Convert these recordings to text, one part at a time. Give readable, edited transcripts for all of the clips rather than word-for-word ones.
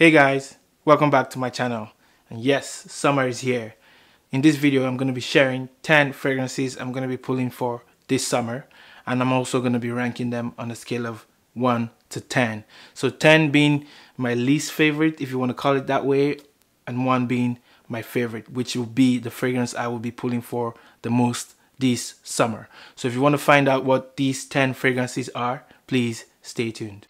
Hey guys, welcome back to my channel. And yes, summer is here. In this video I'm going to be sharing 10 fragrances I'm going to be pulling for this summer, and I'm also going to be ranking them on a scale of 1 to 10. So 10 being my least favorite, if you want to call it that way, and 1 being my favorite, which will be the fragrance I will be pulling for the most this summer. So if you want to find out what these 10 fragrances are, please stay tuned.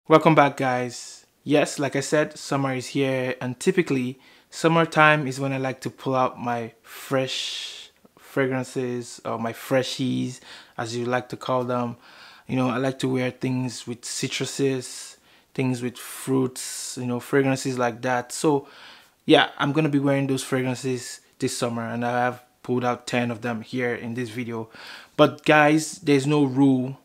Welcome back guys. Yes, like I said, summer is here, and typically summertime is when I like to pull out my fresh fragrances, or my freshies as you like to call them. You know, I like to wear things with citruses, things with fruits, you know, fragrances like that. So yeah, I'm gonna be wearing those fragrances this summer, and I have pulled out 10 of them here in this video. But guys, there's no rule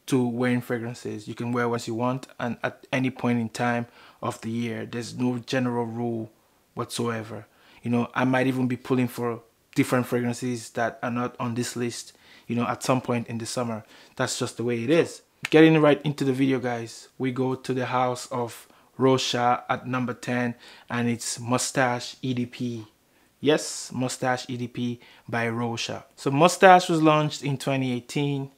to wearing fragrances. You can wear what you want and at any point in time of the year. There's no general rule whatsoever. You know, I might even be pulling for different fragrances that are not on this list, you know, at some point in the summer. That's just the way it is. Getting right into the video guys, we go to the house of Roachas at number 10, and it's Moustache EDP. Yes, Moustache EDP by Roachas. So Moustache was launched in 2018.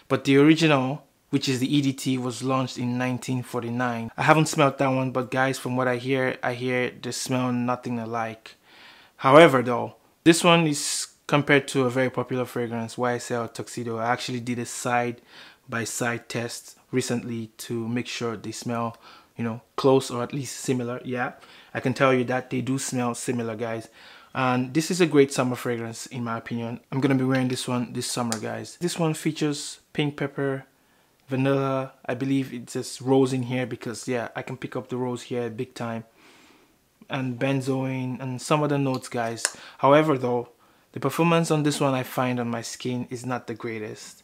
But the original, which is the EDT, was launched in 1949. I haven't smelled that one, but guys, from what I hear they smell nothing alike. However though, this one is compared to a very popular fragrance, YSL Tuxedo. I actually did a side-by-side test recently to make sure they smell, you know, close or at least similar. Yeah, I can tell you that they do smell similar, guys. And this is a great summer fragrance in my opinion. I'm gonna be wearing this one this summer, guys. This one features pink pepper, vanilla. I believe it says rose in here because yeah, I can pick up the rose here big time. And benzoin and some other notes, guys. However though, the performance on this one I find on my skin is not the greatest.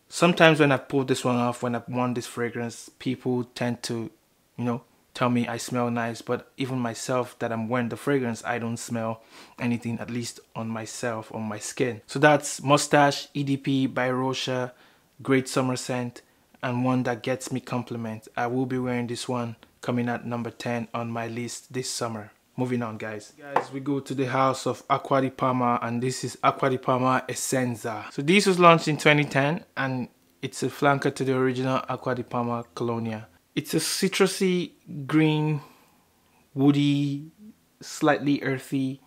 Sometimes when I pull this one off, when I've worn this fragrance, people tend to, you know, tell me I smell nice, but even myself that I'm wearing the fragrance, I don't smell anything, at least on myself, on my skin. So that's Moustache EDP by Roachas, great summer scent, and one that gets me compliment. I will be wearing this one coming at number 10 on my list this summer. Moving on guys, we go to the house of Aqua di Parma, and this is Aqua di Parma Essenza. So this was launched in 2010, and it's a flanker to the original Aqua di Parma Colonia. It's a citrusy, green, woody, slightly earthy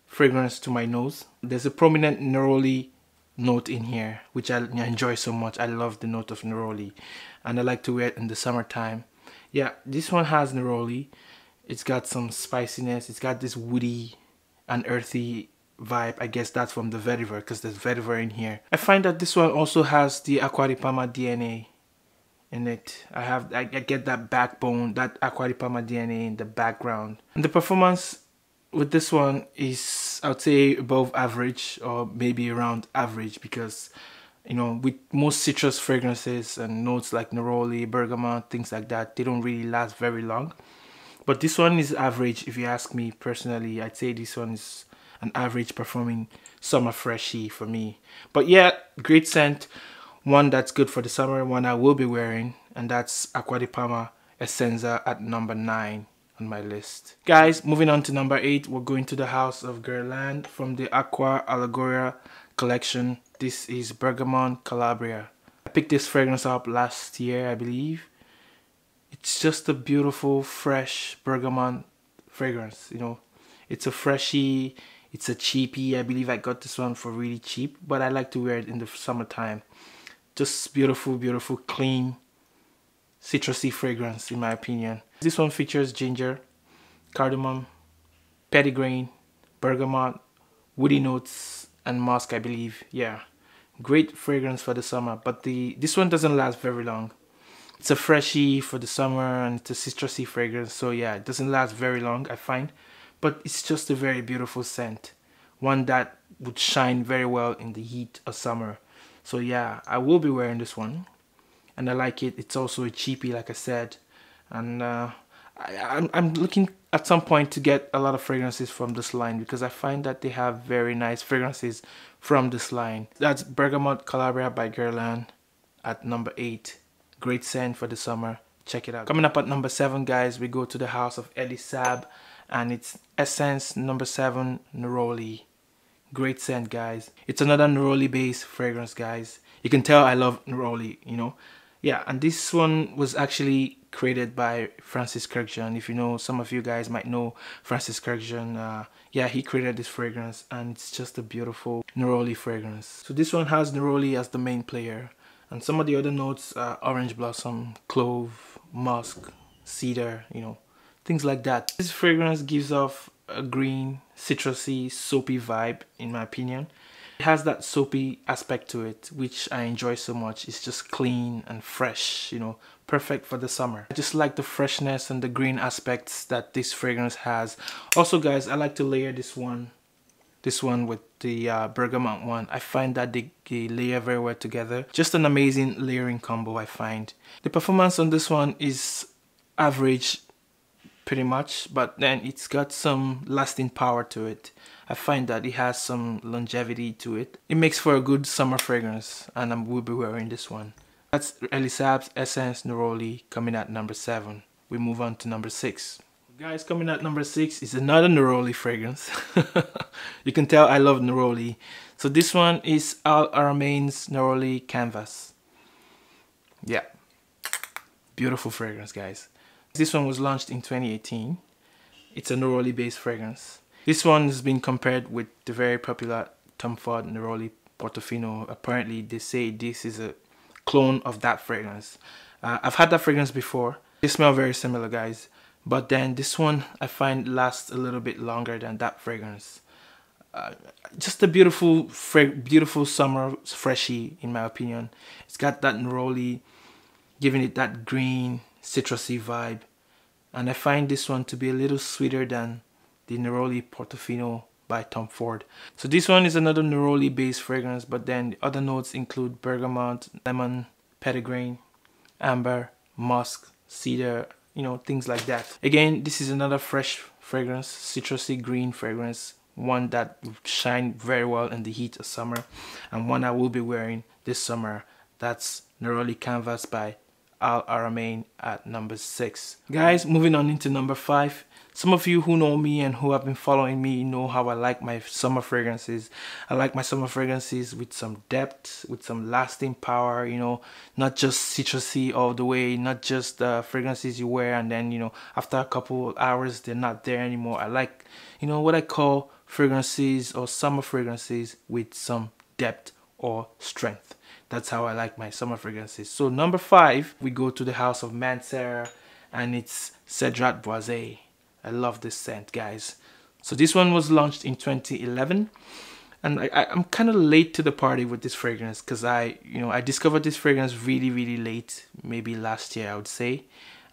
fragrance to my nose. There's a prominent Neroli note in here, which I enjoy so much. I love the note of Neroli, and I like to wear it in the summertime. Yeah, this one has Neroli. It's got some spiciness. It's got this woody and earthy vibe. I guess that's from the vetiver, because there's vetiver in here. I find that this one also has the Aqua di Parma DNA in it. I get that backbone, that Aqua di Parma DNA in the background. And the performance with this one is, I would say, above average, or maybe around average, because, you know, with most citrus fragrances and notes like Neroli, Bergamot, things like that, they don't really last very long. But this one is average. If you ask me personally, I'd say this one is an average performing summer freshie for me. But yeah, great scent. One that's good for the summer, one I will be wearing, and that's Aqua di Parma Essenza at number 9 on my list. Guys, moving on to number 8, we're going to the house of Guerlain from the Aqua Allegoria collection. This is Ambra Calabria. I picked this fragrance up last year, I believe. It's just a beautiful, fresh bergamot fragrance, you know. It's a freshie, it's a cheapie. I believe I got this one for really cheap, but I like to wear it in the summertime. Just beautiful, beautiful, clean, citrusy fragrance in my opinion. This one features ginger, cardamom, petitgrain, bergamot, woody notes, and musk, I believe. Yeah, great fragrance for the summer, but this one doesn't last very long. It's a freshie for the summer, and it's a citrusy fragrance, so yeah, it doesn't last very long, I find. But it's just a very beautiful scent, one that would shine very well in the heat of summer. So yeah, I will be wearing this one, and I like it. It's also a cheapie, like I said, and I'm looking at some point to get a lot of fragrances from this line because I find that they have very nice fragrances from this line. That's Bergamot Calabria by Guerlain at number 8. Great scent for the summer. Check it out. Coming up at number 7, guys, we go to the house of Elie Saab, and it's Essence number 7 Neroli. Great scent, guys. It's another Neroli based fragrance, guys. You can tell I love Neroli, you know. Yeah, and this one was actually created by Franciskurkdjian. If you know, some of you guys might know Franciskurkdjian. Yeah, he created this fragrance, and it's just a beautiful Neroli fragrance. So this one has Neroli as the main player, and some of the other notes are orange blossom, clove, musk, cedar, you know, things like that. This fragrance gives off a green, citrusy, soapy vibe, in my opinion. It has that soapy aspect to it, which I enjoy so much. It's just clean and fresh, you know, perfect for the summer. I just like the freshness and the green aspects that this fragrance has. Also, guys, I like to layer this one with the Bergamot one. I find that they layer very well together. Just an amazing layering combo, I find. The performance on this one is average, pretty much, but then it's got some lasting power to it. I find that it has some longevity to it. It makes for a good summer fragrance, and I will be wearing this one. That's Elie Saab's Essence Neroli coming at number 7. We move on to number 6. Guys, coming at number 6 is another Neroli fragrance. You can tell I love Neroli. So this one is Haramain's Neroli Canvas. Yeah, beautiful fragrance, guys. This one was launched in 2018. It's a Neroli based fragrance. This one has been compared with the very popular Tom Ford Neroli Portofino. Apparently they say this is a clone of that fragrance. I've had that fragrance before. They smell very similar, guys. But then this one I find lasts a little bit longer than that fragrance. Just a beautiful summer freshie, in my opinion. It's got that Neroli, giving it that green, citrusy vibe. And I find this one to be a little sweeter than the Neroli Portofino by Tom Ford. So this one is another Neroli based fragrance, but then the other notes include bergamot, lemon, petitgrain, amber, musk, cedar, you know, things like that. Again, this is another fresh fragrance, citrusy green fragrance, one that will shine very well in the heat of summer, and one I will be wearing this summer. That's Neroli Canvas by Haramain at number 6. Guys, moving on into number 5. Some of you who know me and who have been following me know how I like my summer fragrances. I like my summer fragrances with some depth, with some lasting power, you know, not just citrusy all the way, not just fragrances you wear and then, you know, after a couple of hours they're not there anymore. I like, you know, what I call fragrances or summer fragrances with some depth or strength. That's how I like my summer fragrances. So number 5, we go to the house of Mancera, and it's Cedrat Boise. I love this scent, guys. So this one was launched in 2011, and I'm kind of late to the party with this fragrance because I discovered this fragrance really late, maybe last year I would say,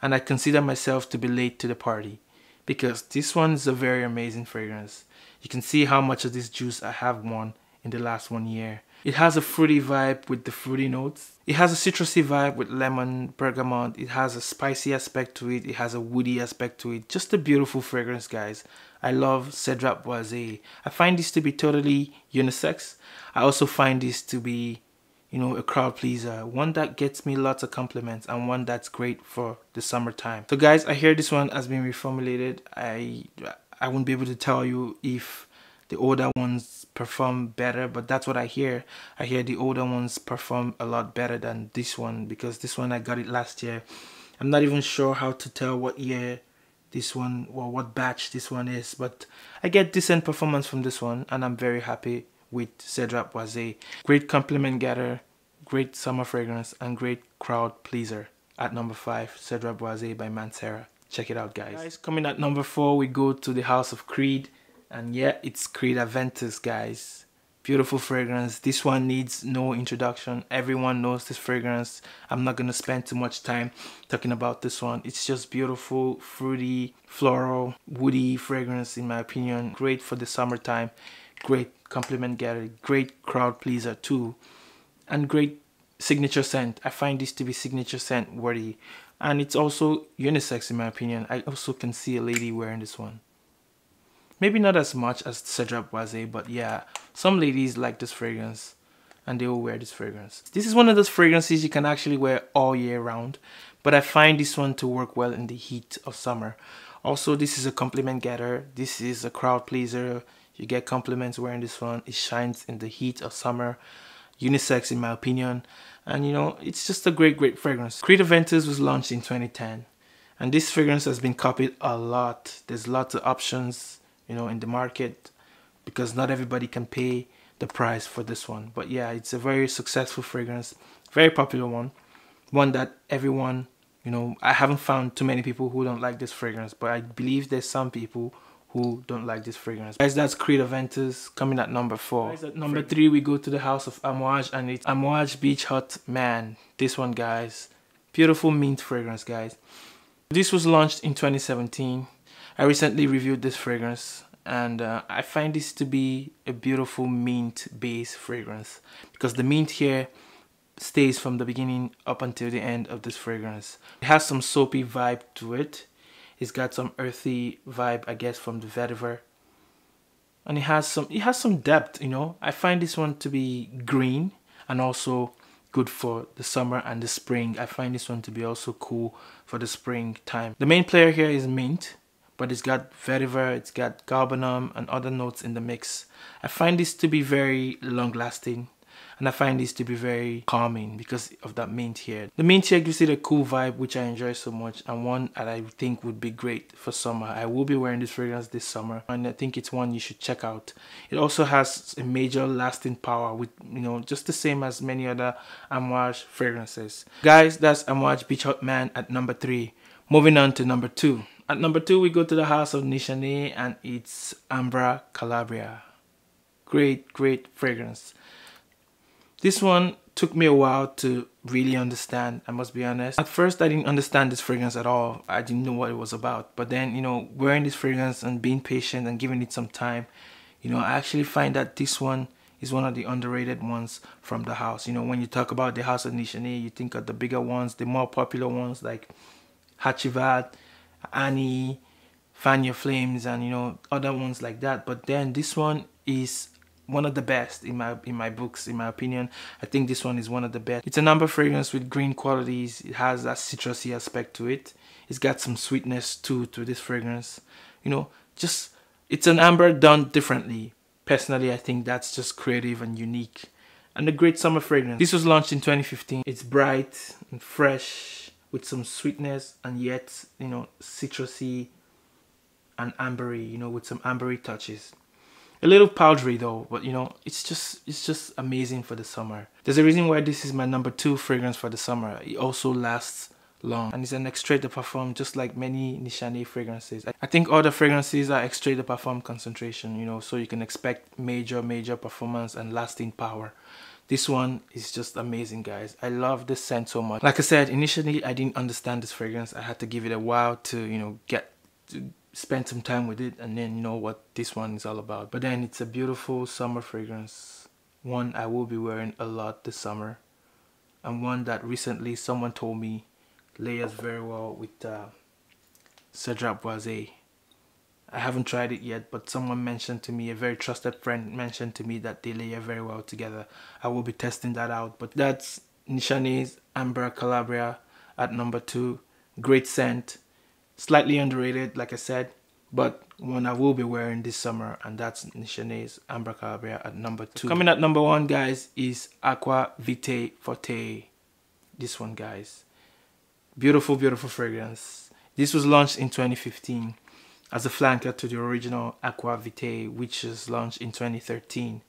and I consider myself to be late to the party because this one is a very amazing fragrance. You can see how much of this juice I have won in the last 1 year. It has a fruity vibe with the fruity notes. It has a citrusy vibe with lemon, bergamot. It has a spicy aspect to it. It has a woody aspect to it. Just a beautiful fragrance, guys. I love Cedrat Boise. I find this to be totally unisex. I also find this to be, you know, a crowd pleaser. One that gets me lots of compliments and one that's great for the summertime. So guys, I hear this one has been reformulated. I won't be able to tell you if the older ones perform better, but that's what I hear. I hear the older ones perform a lot better than this one because this one I got it last year. I'm not even sure how to tell what year this one or what batch this one is, but I get decent performance from this one and I'm very happy with Cedrat Boise. Great compliment getter, great summer fragrance, and great crowd pleaser. At number 5, Cedrat Boise by Mancera. Check it out, guys. Coming at number 4, we go to the house of Creed. And yeah, it's Creed Aventus, guys. Beautiful fragrance. This one needs no introduction. Everyone knows this fragrance. I'm not gonna spend too much time talking about this one. It's just beautiful, fruity, floral, woody fragrance in my opinion. Great for the summertime. Great compliment getter. Great crowd pleaser too. And great signature scent. I find this to be signature scent worthy. And it's also unisex in my opinion. I also can see a lady wearing this one. Maybe not as much as Cedrat Boise, but yeah, some ladies like this fragrance and they will wear this fragrance. This is one of those fragrances you can actually wear all year round, but I find this one to work well in the heat of summer. Also, this is a compliment getter. This is a crowd pleaser. You get compliments wearing this one. It shines in the heat of summer. Unisex in my opinion. And you know, it's just a great fragrance. Creed Aventus was launched in 2010. And this fragrance has been copied a lot. There's lots of options, you know, in the market because not everybody can pay the price for this one. But yeah, it's a very successful fragrance. Very popular one. One that everyone, you know, I haven't found too many people who don't like this fragrance, but I believe there's some people who don't like this fragrance. Guys, that's Creed Aventus coming at number 4. Guys, at number 3 we go to the house of Amouage, and it's Amouage Beach Hut Man. This one, guys, beautiful mint fragrance, guys. This was launched in 2017. I recently reviewed this fragrance and I find this to be a beautiful mint base fragrance because the mint here stays from the beginning up until the end of this fragrance. It has some soapy vibe to it. It's got some earthy vibe, I guess, from the vetiver. And it has some depth, you know. I find this one to be green and also good for the summer and the spring. I find this one to be also cool for the spring time. The main player here is mint, but it's got vetiver, it's got galbanum and other notes in the mix. I find this to be very long lasting. And I find this to be very calming because of that mint here. The mint here gives it a cool vibe, which I enjoy so much, and one that I think would be great for summer. I will be wearing this fragrance this summer, and I think it's one you should check out. It also has a major lasting power with, you know, just the same as many other Amouage fragrances. Guys, that's Amouage Beach Hut Man at number 3. Moving on to number 2. At number 2, we go to the house of Nishane, and it's Ambra Calabria. Great fragrance. This one took me a while to really understand, I must be honest. At first, I didn't understand this fragrance at all. I didn't know what it was about. But then, you know, wearing this fragrance and being patient and giving it some time, you know, I actually find that this one is one of the underrated ones from the house. You know, when you talk about the house of Nishane, you think of the bigger ones, the more popular ones like Hachivat, Annie, Fania Flames, and, you know, other ones like that. But then this one is one of the best in my books, in my opinion. I think this one is one of the best. It's an amber fragrance with green qualities. It has that citrusy aspect to it. It's got some sweetness too to this fragrance. You know, just it's an amber done differently. Personally, I think that's just creative and unique. And a great summer fragrance. This was launched in 2015. It's bright and fresh with some sweetness and yet, you know, citrusy and ambery, you know, with some ambery touches. A little powdery though, but you know, it's just amazing for the summer. There's a reason why this is my number 2 fragrance for the summer. It also lasts long and it's an extrait de parfum, just like many Nishane fragrances. I think other fragrances are extrait de parfum concentration, you know, so you can expect major performance and lasting power. This one is just amazing, guys. I love this scent so much. Like I said, initially I didn't understand this fragrance. I had to give it a while to, you know, spend some time with it and then know what this one is all about. But then it's a beautiful summer fragrance, one I will be wearing a lot this summer, and one that recently someone told me layers very well with Cedrat Boise. I haven't tried it yet, but someone mentioned to me, a very trusted friend mentioned to me that they layer very well together. I will be testing that out. But that's Nishane's Ambra Calabria at number 2. Great scent. Slightly underrated, like I said, but one I will be wearing this summer, and that's Nishane's Ambra Calabria at number 2. Coming at number 1, guys, is Aqua Vitae Forte. This one, guys. Beautiful fragrance. This was launched in 2015 as a flanker to the original Aqua Vitae, which was launched in 2013.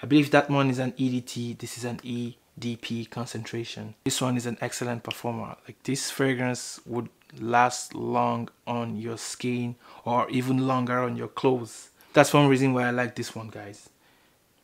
I believe that one is an EDT. This is an EDP concentration. This one is an excellent performer. Like, this fragrance would last long on your skin or even longer on your clothes. That's one reason why I like this one, guys.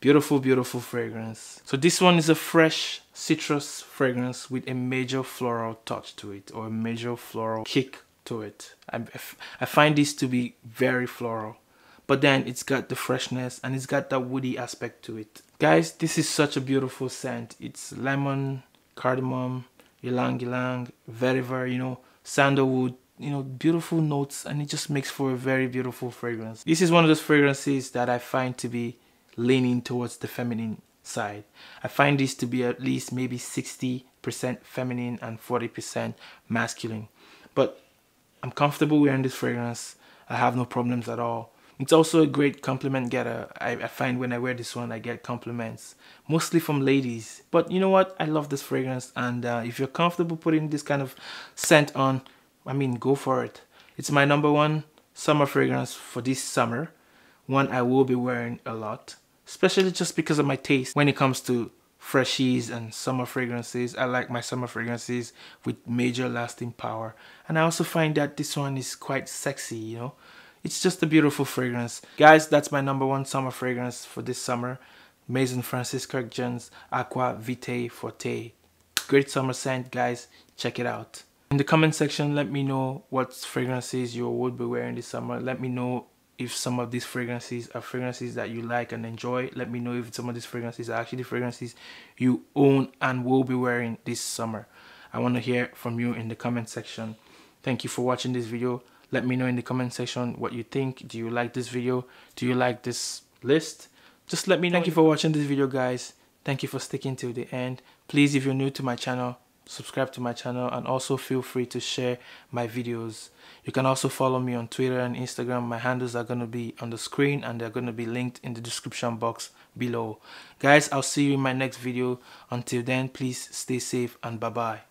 Beautiful fragrance. So this one is a fresh citrus fragrance with a major floral touch to it, or a major floral kick to it. I find this to be very floral, but then it's got the freshness and it's got that woody aspect to it. Guys, this is such a beautiful scent. It's lemon, cardamom, ylang ylang, vetiver, sandalwood, beautiful notes, and it just makes for a very beautiful fragrance. This is one of those fragrances that I find to be leaning towards the feminine side. I find this to be at least maybe 60% feminine and 40% masculine. But I'm comfortable wearing this fragrance. I have no problems at all. It's also a great compliment getter. I find when I wear this one, I get compliments, mostly from ladies. But you know what? I love this fragrance, and if you're comfortable putting this kind of scent on, I mean, go for it. It's my #1 summer fragrance for this summer. One I will be wearing a lot, especially just because of my taste when it comes to freshies and summer fragrances. I like my summer fragrances with major lasting power, and I also find that this one is quite sexy. It's just a beautiful fragrance. Guys, that's my #1 summer fragrance for this summer. maisonfranciskurkdjian's Aqua Vitae Forte. Great summer scent, guys. Check it out. In the comment section, let me know what fragrances you would be wearing this summer. Let me know if some of these fragrances are fragrances that you like and enjoy. Let me know if some of these fragrances are actually fragrances you own and will be wearing this summer. I want to hear from you in the comment section. Thank you for watching this video. Let me know in the comment section what you think. Do you like this video? Do you like this list? Just let me know. Thank you for watching this video, guys. Thank you for sticking till the end. Please, if you're new to my channel, subscribe to my channel, and also feel free to share my videos. You can also follow me on Twitter and Instagram. My handles are going to be on the screen, and they're going to be linked in the description box below. Guys, I'll see you in my next video. Until then, please stay safe and bye-bye.